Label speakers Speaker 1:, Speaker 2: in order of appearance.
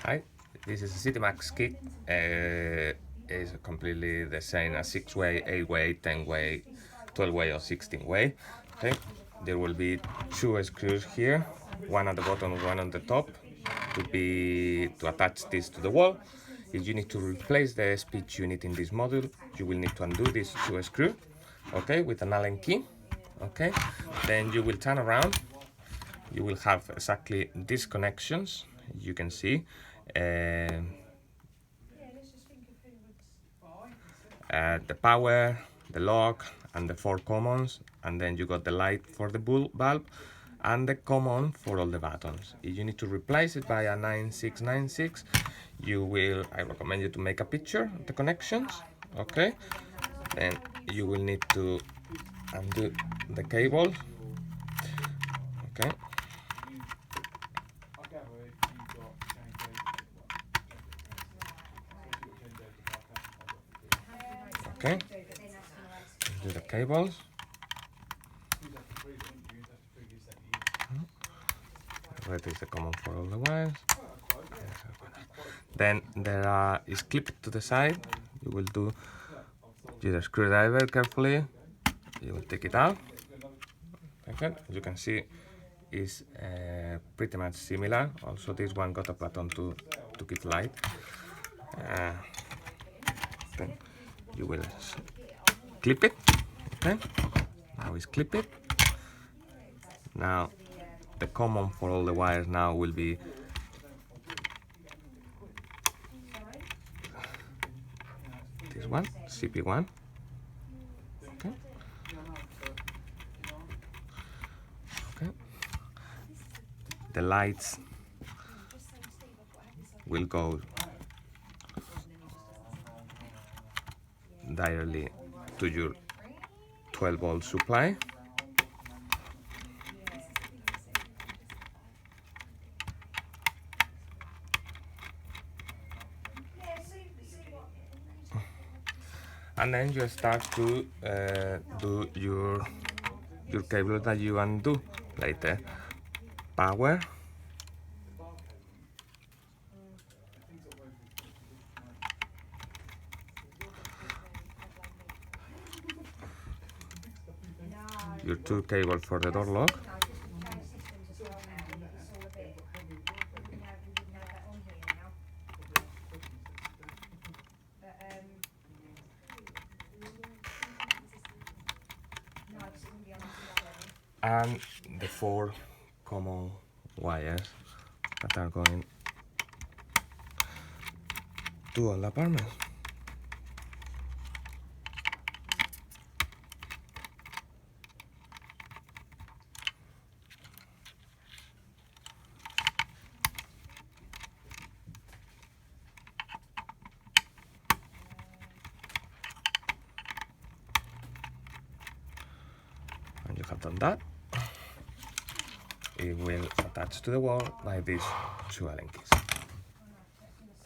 Speaker 1: Hi, this is a Citymax kit. It's completely the same as 6-way, 8-way, 10-way, 12-way or 16-way. Okay, there will be two screws here, one at the bottom, one on the top, to attach this to the wall. If you need to replace the speed unit in this module, you will need to undo these two screws, okay, with an Allen key. Okay, then you will turn around. You will have exactly these connections. You can see the power, the lock, and the 4 commons, and then you got the light for the bulb and the common for all the buttons. If you need to replace it by a 9696, I recommend you to make a picture of the connections. Okay, then you will need to undo the cable. Okay, okay, undo the cables. Red is the common for all the wires. Then there is clipped to the side. You will do use a screwdriver carefully. You will take it out. Okay, as you can see, is pretty much similar. Also, this one got a button to keep light. Then you will clip it. Okay, now is clip it. Now the common for all the wires now will be this one, CP1. Okay. Okay. The lights will go directly to your 12-volt supply. And then you start to do your cable that you undo later. Power, your 2 cables for the door lock, and the 4 common wires that are going to all the apartments. And you have done that. It will attach to the wall by these 2 Allen keys.